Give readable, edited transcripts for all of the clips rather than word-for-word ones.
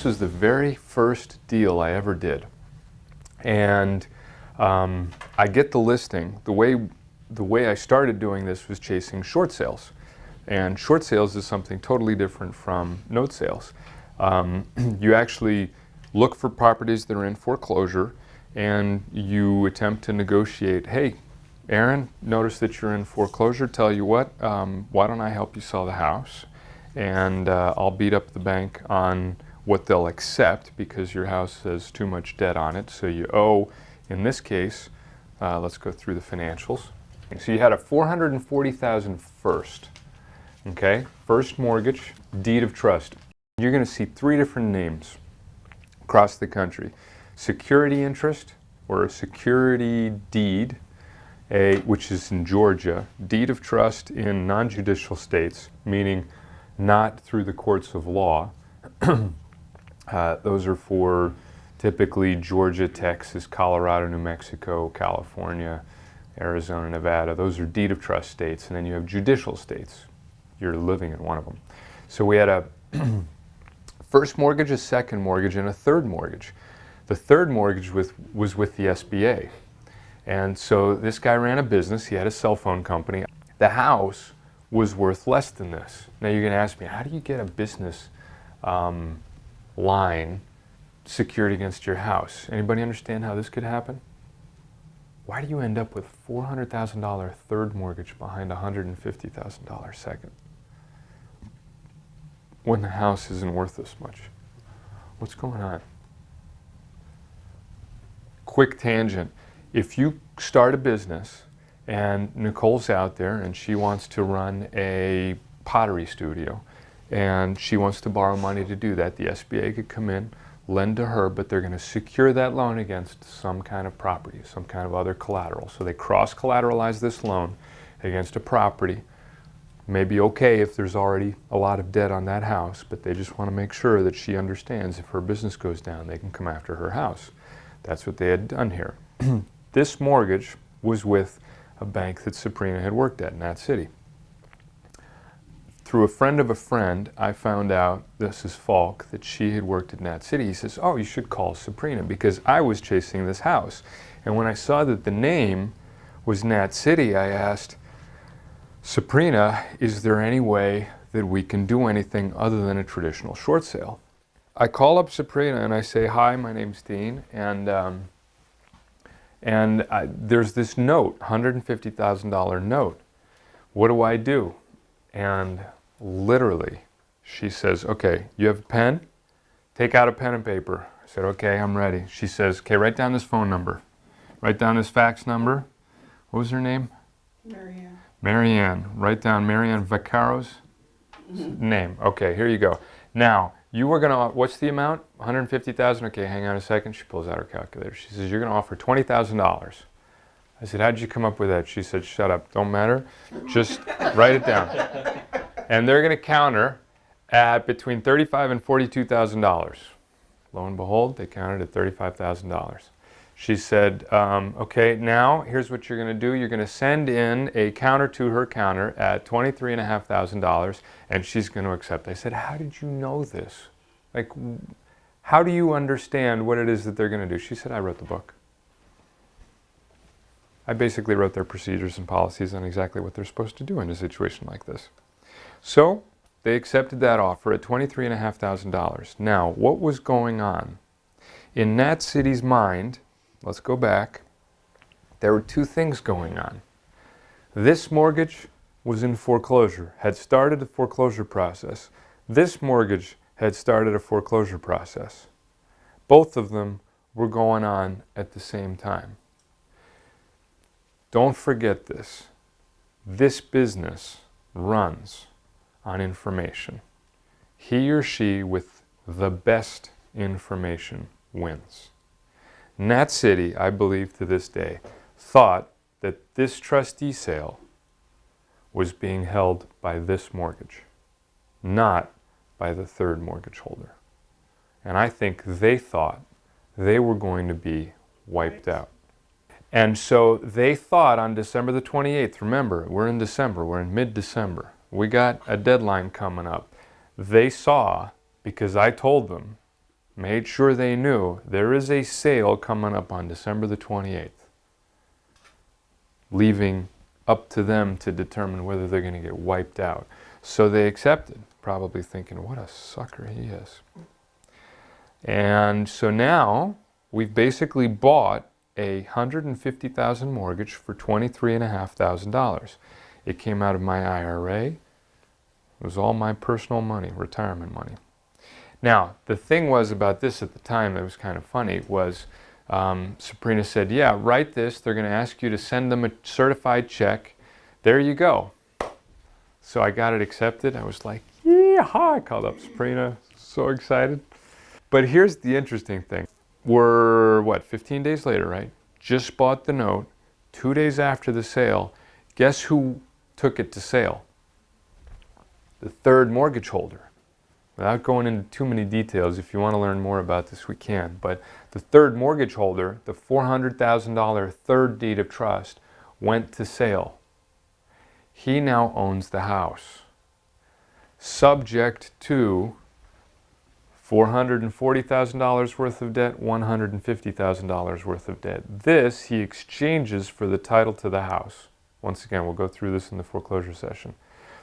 this was the very first deal I ever did. And I get the listing. The way I started doing this was chasing short sales. And short sales is something totally different from note sales. You actually look for properties that are in foreclosure and you attempt to negotiate, hey, Aaron, notice that you're in foreclosure. Tell you what, why don't I help you sell the house? And I'll beat up the bank on what they'll accept because your house has too much debt on it. So you owe, in this case, let's go through the financials. So you had a $440,000 first, okay? First mortgage, deed of trust. You're going to see three different names across the country. Security interest or a security deed, which is in Georgia, deed of trust in non-judicial states, meaning not through the courts of law. Those are for typically Georgia, Texas, Colorado, New Mexico, California, Arizona, Nevada. Those are deed of trust states. And then you have judicial states. You're living in one of them. So we had a first mortgage, a second mortgage, and a third mortgage. The third mortgage was with the SBA. And so this guy ran a business. He had a cell phone company. The house was worth less than this. Now you're going to ask me, how do you get a business line secured against your house? Anybody understand how this could happen? Why do you end up with $400,000 third mortgage behind a $150,000 second when the house isn't worth this much? What's going on? Quick tangent. If you start a business and Nicole's out there and she wants to run a pottery studio and she wants to borrow money to do that, the SBA could come in, lend to her, but they're going to secure that loan against some kind of property, some kind of other collateral. So they cross-collateralize this loan against a property. Maybe okay if there's already a lot of debt on that house, but they just want to make sure that she understands if her business goes down, they can come after her house. That's what they had done here. This mortgage was with a bank that Sabrina had worked at in that city. Through a friend of a friend, I found out, this is Falk, that she had worked in that city. He says, oh, you should call Sabrina because I was chasing this house. And when I saw that the name was Nat City, I asked, Sabrina, is there any way that we can do anything other than a traditional short sale? I call up Sabrina and I say, hi, my name's Dean, and there's this note, $150,000 note. What do I do? And literally, she says, okay, you have a pen? Take out a pen and paper. I said, okay, I'm ready. She says, okay, write down this phone number. Write down this fax number. What was her name? Marianne. Marianne. Write down Marianne Vaccaro's name. Okay, here you go. Now, you were going to, what's the amount? $150,000? Okay, hang on a second. She pulls out her calculator. She says, you're going to offer $20,000. I said, how'd you come up with that? She said, shut up, don't matter. Just write it down. And they're going to counter at between $35,000 and $42,000. Lo and behold, they counted at $35,000. She said, okay, now here's what you're going to do. You're going to send in a counter to her counter at $23,500, and she's going to accept. I said, how did you know this? Like, how do you understand what it is that they're going to do? She said, I wrote the book. I basically wrote their procedures and policies on exactly what they're supposed to do in a situation like this. So they accepted that offer at $23,500. Now, what was going on? In Nat City's mind, let's go back, there were two things going on. This mortgage was in foreclosure, had started the foreclosure process. This mortgage had started a foreclosure process. Both of them were going on at the same time. Don't forget this. This business runs on information. He or she with the best information wins. Nat City, I believe to this day, thought that this trustee sale was being held by this mortgage, not by the third mortgage holder. And I think they thought they were going to be wiped out. And so they thought on December the 28th, remember, we're in December, we're in mid-December. We got a deadline coming up. They saw, because I told them, made sure they knew there is a sale coming up on December the 28th, leaving up to them to determine whether they're going to get wiped out. So they accepted, probably thinking, what a sucker he is. And so now we've basically bought a $150,000 mortgage for $23,500. It came out of my IRA. It was all my personal money, retirement money. Now, the thing was about this at the time that was kind of funny was Sabrina said, yeah, write this. They're going to ask you to send them a certified check. There you go. So I got it accepted. I was like, yeah, I called up Sabrina. So excited. But here's the interesting thing. We're, 15 days later, right? Just bought the note. 2 days after the sale, guess who took it to sale? The third mortgage holder. Without going into too many details, if you want to learn more about this, we can. But the third mortgage holder, the $400,000 third deed of trust, went to sale. He now owns the house, subject to $440,000 worth of debt, $150,000 worth of debt. This he exchanges for the title to the house. Once again, we'll go through this in the foreclosure session.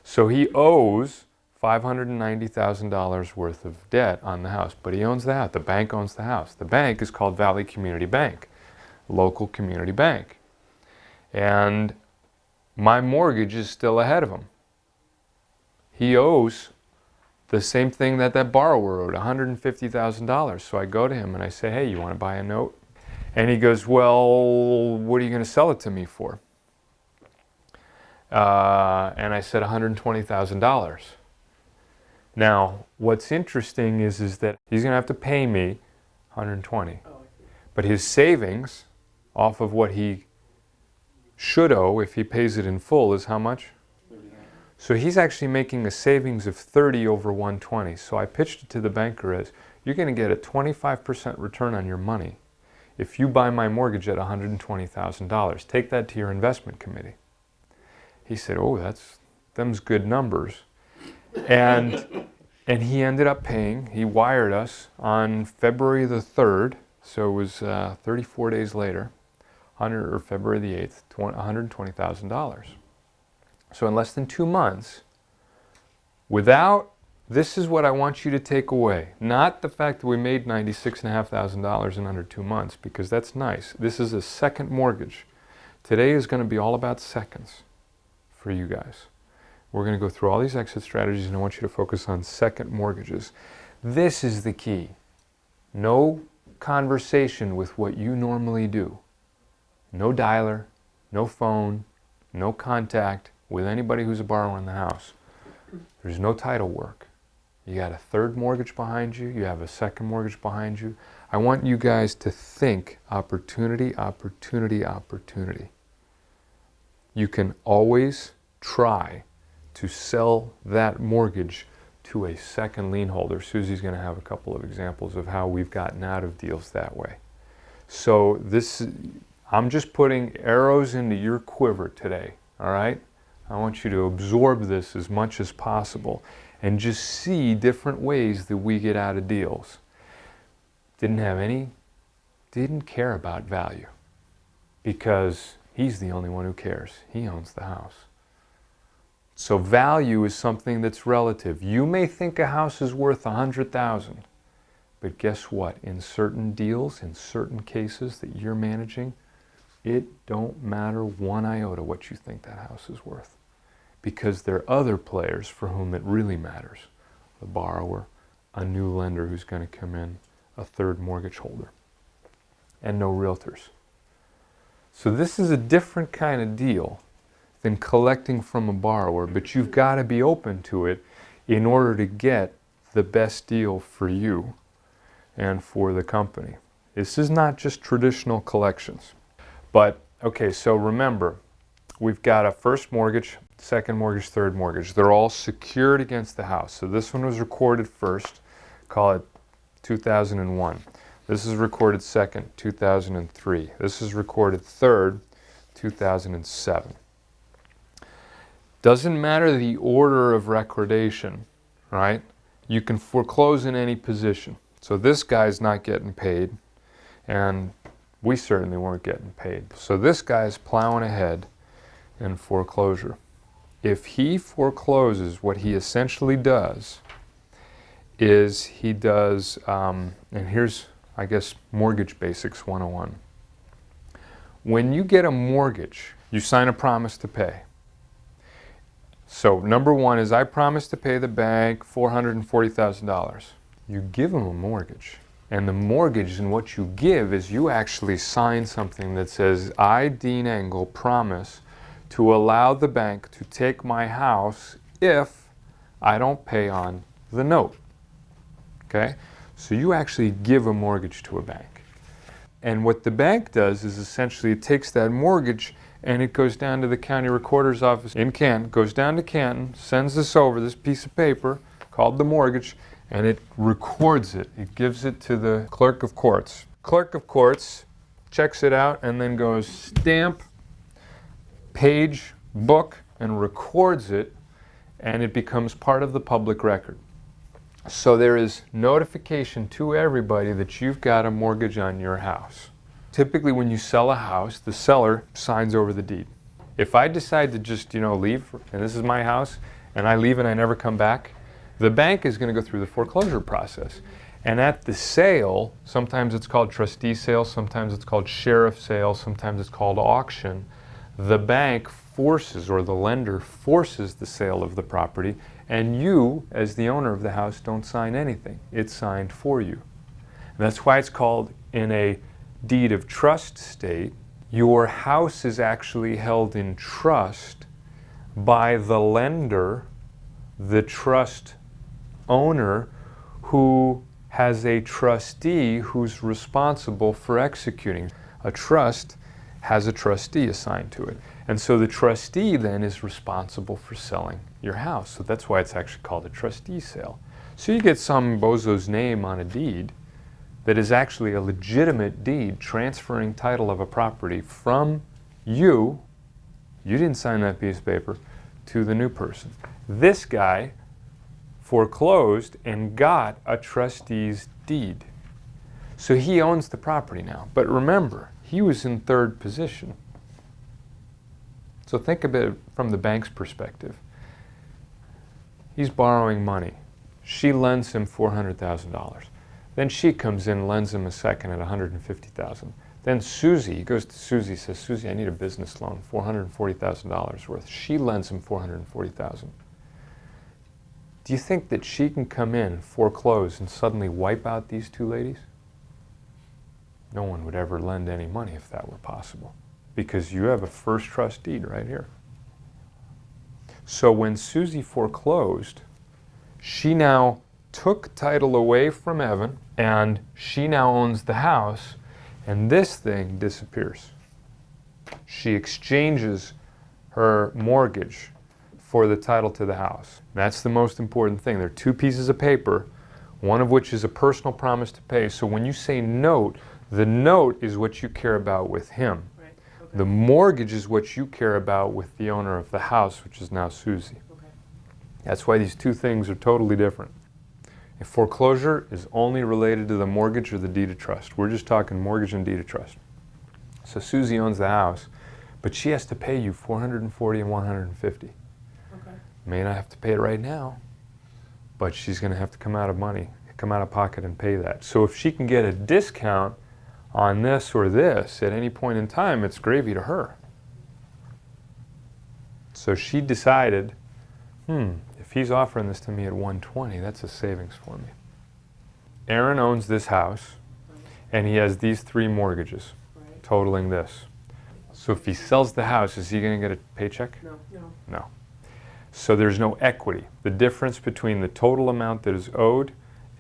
So he owes $590,000 worth of debt on the house, but he owns the house. The bank owns the house. The bank is called Valley Community Bank, local community bank. And my mortgage is still ahead of him. He owes the same thing that that borrower owed, $150,000. So I go to him and I say, hey, you want to buy a note? And he goes, well, what are you going to sell it to me for? And I said $120,000. Now, what's interesting is that he's going to have to pay me $120,000. But his savings off of what he should owe if he pays it in full is how much? So he's actually making a savings of 30 over 120. So I pitched it to the banker as, you're going to get a 25% return on your money if you buy my mortgage at $120,000. Take that to your investment committee. He said, oh, them's good numbers. And he ended up paying, he wired us on February the 3rd, so it was 34 days later, or February the 8th, $120,000. So in less than 2 months, this is what I want you to take away. Not the fact that we made $96,500 in under 2 months, because that's nice. This is a second mortgage. Today is going to be all about seconds for you guys. We're going to go through all these exit strategies, and I want you to focus on second mortgages. This is the key. No conversation with what you normally do. No dialer, no phone, no contact with anybody who's a borrower in the house. There's no title work. You got a third mortgage behind you. You have a second mortgage behind you. I want you guys to think opportunity, opportunity, opportunity. You can always try to sell that mortgage to a second lien holder. Susie's going to have a couple of examples of how we've gotten out of deals that way. So I'm just putting arrows into your quiver today, all right? I want you to absorb this as much as possible and just see different ways that we get out of deals. Didn't care about value, because he's the only one who cares. He owns the house. So value is something that's relative. You may think a house is worth $100,000, but guess what? In certain deals, in certain cases that you're managing, it don't matter one iota what you think that house is worth, because there are other players for whom it really matters. The borrower, a new lender who's going to come in, a third mortgage holder, and no realtors. So this is a different kind of deal than collecting from a borrower, but you've got to be open to it in order to get the best deal for you and for the company. This is not just traditional collections. But, okay, so remember, we've got a first mortgage, second mortgage, third mortgage. They're all secured against the house. So this one was recorded first, call it 2001. This is recorded second, 2003. This is recorded third, 2007. Doesn't matter the order of recordation, right? You can foreclose in any position. So this guy's not getting paid, and we certainly weren't getting paid. So this guy's plowing ahead in foreclosure. If he forecloses, what he essentially does is he does, and here's, I guess, Mortgage Basics 101. When you get a mortgage, you sign a promise to pay. So number one is, I promise to pay the bank $440,000. You give them a mortgage. And the mortgage, and what you give, is you actually sign something that says, I, Dean Engel, promise to allow the bank to take my house if I don't pay on the note. Okay? So you actually give a mortgage to a bank. And what the bank does is essentially it takes that mortgage and it goes down to the county recorder's office in Canton, goes down to Canton, sends this over, this piece of paper called the mortgage, and it records it. It gives it to the clerk of courts. Clerk of courts checks it out and then goes stamp, page, book, and records it, and it becomes part of the public record. So there is notification to everybody that you've got a mortgage on your house. Typically when you sell a house, the seller signs over the deed. If I decide to just, leave, and this is my house, and I leave and I never come back, the bank is going to go through the foreclosure process. And at the sale, sometimes it's called trustee sale, sometimes it's called sheriff sale, sometimes it's called auction, the bank forces, or the lender forces, the sale of the property, and you, as the owner of the house, don't sign anything. It's signed for you. And that's why it's called, in a deed of trust state, your house is actually held in trust by the lender, the trust owner, who has a trustee who's responsible for executing. A trust has a trustee assigned to it. And so the trustee then is responsible for selling your house. So that's why it's actually called a trustee sale. So you get some bozo's name on a deed that is actually a legitimate deed transferring title of a property from you didn't sign that piece of paper, to the new person. This guy foreclosed and got a trustee's deed. So he owns the property now. But remember, he was in third position. So think of it from the bank's perspective. He's borrowing money. She lends him $400,000. Then she comes in, lends him a second at $150,000. Then Susie, he goes to Susie, says, Susie, I need a business loan, $440,000 worth. She lends him $440,000. Do you think that she can come in, foreclose, and suddenly wipe out these two ladies? No one would ever lend any money if that were possible, because you have a first trust deed right here. So when Susie foreclosed, she now took title away from Evan, and she now owns the house, and this thing disappears. She exchanges her mortgage for the title to the house. That's the most important thing. There are two pieces of paper, one of which is a personal promise to pay. So when you say note, the note is what you care about with him. Right. Okay. The mortgage is what you care about with the owner of the house, which is now Susie. Okay. That's why these two things are totally different. A foreclosure is only related to the mortgage or the deed of trust. We're just talking mortgage and deed of trust. So Susie owns the house, but she has to pay you $440 and $150. Okay. May not have to pay it right now, but she's going to have to come out of pocket and pay that. So if she can get a discount on this or this at any point in time, it's gravy to her. So she decided, if he's offering this to me at $120, that's a savings for me. Aaron owns this house, and he has these three mortgages, totaling this. So if he sells the house, is he going to get a paycheck? No. No. So there's no equity. The difference between the total amount that is owed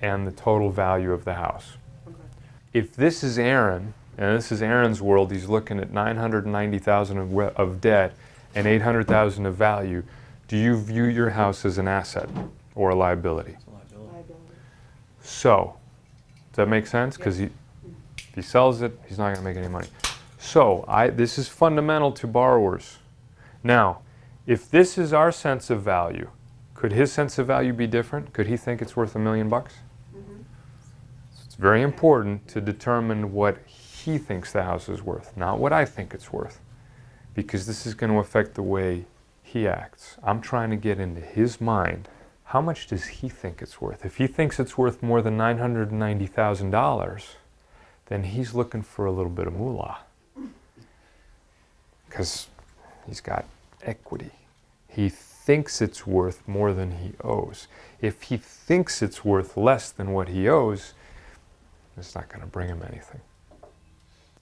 and the total value of the house. Okay. If this is Aaron, and this is Aaron's world, he's looking at $990,000 of debt and $800,000 of value, do you view your house as an asset or a liability? It's a liability. So, does that make sense? Because if he sells it, he's not going to make any money. So, this is fundamental to borrowers. Now, if this is our sense of value, could his sense of value be different? Could he think it's worth $1 million? Mm-hmm. It's very important to determine what he thinks the house is worth, not what I think it's worth, because this is going to affect the way he acts. I'm trying to get into his mind. How much does he think it's worth? If he thinks it's worth more than $990,000, then he's looking for a little bit of moolah, because he's got equity. He thinks it's worth more than he owes. If he thinks it's worth less than what he owes, it's not going to bring him anything.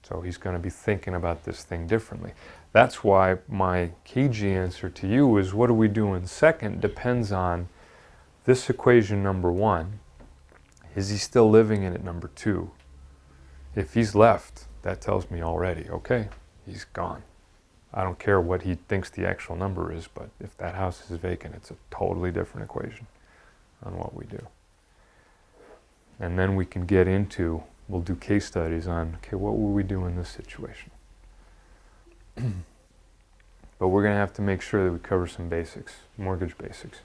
So he's going to be thinking about this thing differently. That's why my cagey answer to you is, what do we do in second depends on this equation number one. Is he still living in it number two? If he's left, that tells me already, okay, he's gone. I don't care what he thinks the actual number is, but if that house is vacant, it's a totally different equation on what we do. And then we can get into, we'll do case studies on, okay, what would we do in this situation? But we're going to have to make sure that we cover some basics, mortgage basics.